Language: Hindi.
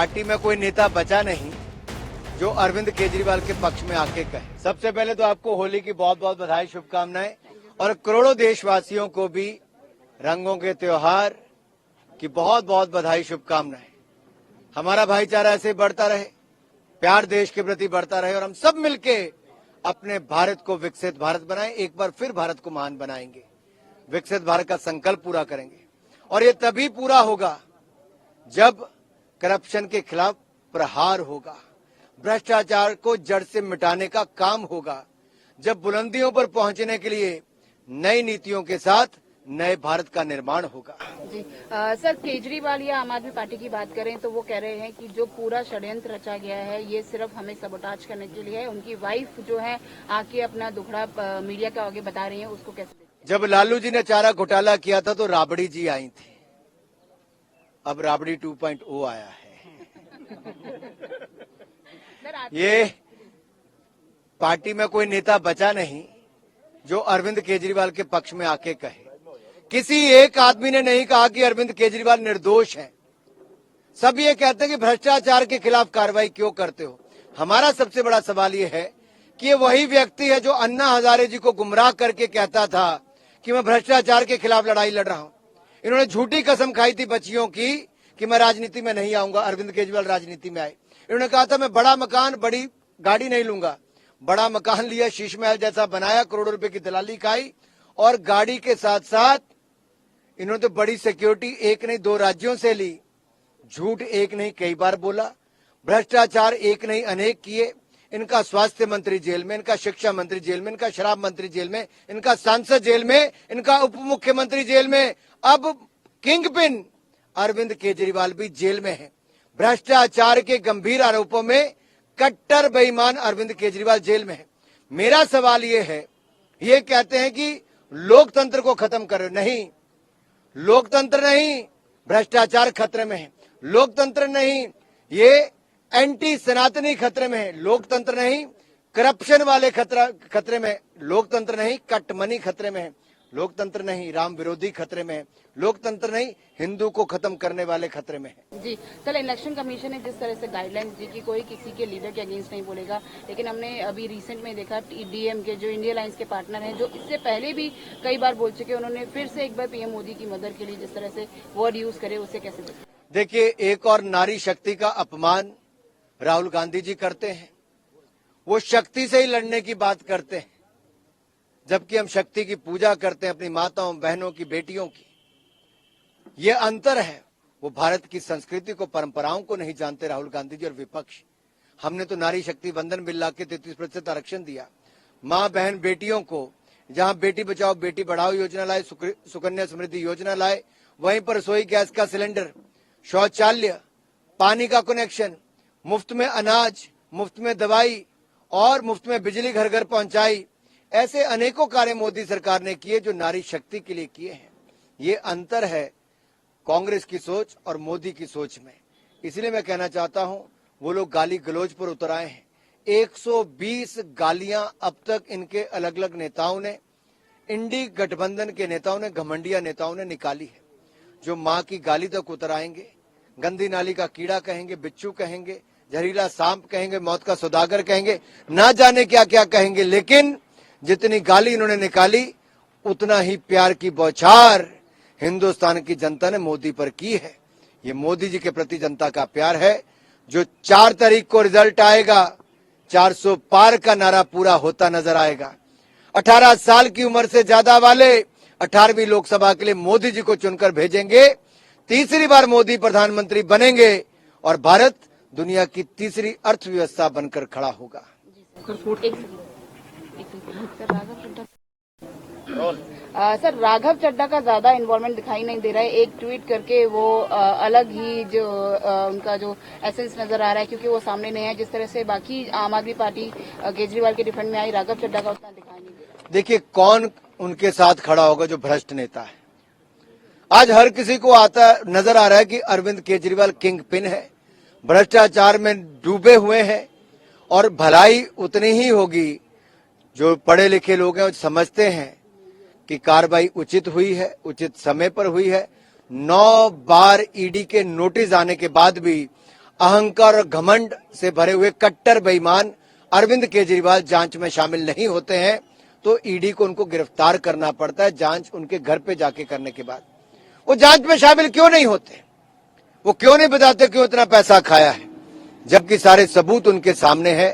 पार्टी में कोई नेता बचा नहीं जो अरविंद केजरीवाल के पक्ष में आके कहे। सबसे पहले तो आपको होली की बहुत बहुत बधाई, शुभकामनाएं, और करोड़ों देशवासियों को भी रंगों के त्योहार की बहुत बहुत बधाई, शुभकामनाएं। हमारा भाईचारा ऐसे बढ़ता रहे, प्यार देश के प्रति बढ़ता रहे और हम सब मिलके अपने भारत को विकसित भारत बनाएं। एक बार फिर भारत को महान बनाएंगे, विकसित भारत का संकल्प पूरा करेंगे। और ये तभी पूरा होगा जब करप्शन के खिलाफ प्रहार होगा, भ्रष्टाचार को जड़ से मिटाने का काम होगा, जब बुलंदियों पर पहुंचने के लिए नई नीतियों के साथ नए भारत का निर्माण होगा। जी सर, केजरीवाल या आम आदमी पार्टी की बात करें तो वो कह रहे हैं कि जो पूरा षड्यंत्र रचा गया है ये सिर्फ हमें सबोटाज करने के लिए है। उनकी वाइफ जो है आके अपना दुखड़ा मीडिया के आगे बता रही है, उसको कैसे देखते? जब लालू जी ने चारा घोटाला किया था तो राबड़ी जी आई थी, अब राबड़ी 2.0 आया है। ये पार्टी में कोई नेता बचा नहीं जो अरविंद केजरीवाल के पक्ष में आके कहे। किसी एक आदमी ने नहीं कहा कि अरविंद केजरीवाल निर्दोष हैं। सब ये कहते हैं कि भ्रष्टाचार के खिलाफ कार्रवाई क्यों करते हो। हमारा सबसे बड़ा सवाल ये है कि ये वही व्यक्ति है जो अन्ना हजारे जी को गुमराह करके कहता था कि मैं भ्रष्टाचार के खिलाफ लड़ाई लड़ रहा हूं। इन्होंने झूठी कसम खाई थी बच्चियों की कि मैं राजनीति में नहीं आऊंगा, अरविंद केजरीवाल राजनीति में आए। इन्होंने कहा था मैं बड़ा मकान, बड़ी गाड़ी नहीं लूंगा। बड़ा मकान लिया, शीश महल जैसा बनाया, करोड़ों रुपए की दलाली खाई, और गाड़ी के साथ साथ इन्होंने तो बड़ी सिक्योरिटी एक नहीं 2 राज्यों से ली। झूठ एक नहीं कई बार बोला, भ्रष्टाचार एक नहीं अनेक किए। इनका स्वास्थ्य मंत्री जेल में, इनका शिक्षा मंत्री जेल में, इनका शराब मंत्री जेल में, इनका सांसद जेल में, इनका उप मुख्यमंत्री जेल में, अब किंग पिन अरविंद केजरीवाल भी जेल में है। भ्रष्टाचार के गंभीर आरोपों में कट्टर बेईमान अरविंद केजरीवाल जेल में है। मेरा सवाल ये है, ये कहते हैं कि लोकतंत्र को खत्म करो। नहीं, लोकतंत्र नहीं, भ्रष्टाचार खतरे में है। लोकतंत्र नहीं, ये एंटी सनातनी खतरे में है। लोकतंत्र नहीं, करप्शन वाले खतरे में। लोकतंत्र नहीं, कटमनी खतरे में है। लोकतंत्र नहीं, राम विरोधी खतरे में है। लोकतंत्र नहीं, हिंदू को खत्म करने वाले खतरे में है। जी कल इलेक्शन कमीशन ने जिस तरह से गाइडलाइंस दी कि कोई किसी के लीडर के अगेंस्ट नहीं बोलेगा, लेकिन हमने अभी रिसेंट में देखा डीएम के जो इंडिया अलायंस के पार्टनर हैं, जो इससे पहले भी कई बार बोल चुके, उन्होंने फिर से एक बार पीएम मोदी की मदद के लिए जिस तरह से वर्ड यूज करे, उसे कैसे देखते? देखिए, एक और नारी शक्ति का अपमान राहुल गांधी जी करते हैं। वो शक्ति से ही लड़ने की बात करते हैं, जबकि हम शक्ति की पूजा करते हैं, अपनी माताओं, बहनों की, बेटियों की। ये अंतर है। वो भारत की संस्कृति को, परंपराओं को नहीं जानते राहुल गांधी जी और विपक्ष। हमने तो नारी शक्ति वंदन बिल लाके 33% आरक्षण दिया। माँ बहन बेटियों को जहां बेटी बचाओ बेटी बढ़ाओ योजना लाए, सुकन्या समृद्धि योजना लाए, वहीं पर रसोई गैस का सिलेंडर, शौचालय, पानी का कनेक्शन, मुफ्त में अनाज, मुफ्त में दवाई और मुफ्त में बिजली घर घर पहुंचाई। ऐसे अनेकों कार्य मोदी सरकार ने किए जो नारी शक्ति के लिए किए हैं। ये अंतर है कांग्रेस की सोच और मोदी की सोच में। इसलिए मैं कहना चाहता हूं, वो लोग गाली गलौज पर उतर आए हैं। 120 गालियां अब तक इनके अलग अलग नेताओं ने, इंडी गठबंधन के नेताओं ने, घमंडिया नेताओं ने निकाली है। जो मां की गाली तक उतर आएंगे, गंदी नाली का कीड़ा कहेंगे, बिच्छू कहेंगे, जहरीला सांप कहेंगे, मौत का सौदागर कहेंगे, ना जाने क्या क्या कहेंगे। लेकिन जितनी गाली इन्होंने निकाली, उतना ही प्यार की बौछार हिंदुस्तान की जनता ने मोदी पर की है। ये मोदी जी के प्रति जनता का प्यार है। जो 4 तारीख को रिजल्ट आएगा, 400 पार का नारा पूरा होता नजर आएगा। 18 साल की उम्र से ज्यादा वाले 18वीं लोकसभा के लिए मोदी जी को चुनकर भेजेंगे। तीसरी बार मोदी प्रधानमंत्री बनेंगे और भारत दुनिया की तीसरी अर्थव्यवस्था बनकर खड़ा होगा। सर, राघव चड्ढा का ज्यादा इन्वॉल्वमेंट दिखाई नहीं दे रहा है। एक ट्वीट करके वो अलग ही जो उनका जो एसेंस नजर आ रहा है, क्योंकि वो सामने नहीं है। जिस तरह से बाकी आम आदमी पार्टी केजरीवाल के डिफेंड में आई, राघव चड्ढा का उतना दिखाई नहीं दे रहा। देखिए, कौन उनके साथ खड़ा होगा जो भ्रष्ट नेता है। आज हर किसी को आता नजर आ रहा है कि अरविंद केजरीवाल किंग पिन है, भ्रष्टाचार में डूबे हुए हैं, और भलाई उतनी ही होगी। जो पढ़े लिखे लोग हैं वो समझते हैं कि कार्रवाई उचित हुई है, उचित समय पर हुई है। 9 बार ईडी के नोटिस आने के बाद भी अहंकार और घमंड से भरे हुए कट्टर बेईमान अरविंद केजरीवाल जांच में शामिल नहीं होते हैं तो ईडी को उनको गिरफ्तार करना पड़ता है जांच उनके घर पे जाके करने के बाद। वो जांच में शामिल क्यों नहीं होते? वो क्यों नहीं बताते क्यों इतना पैसा खाया है, जबकि सारे सबूत उनके सामने है।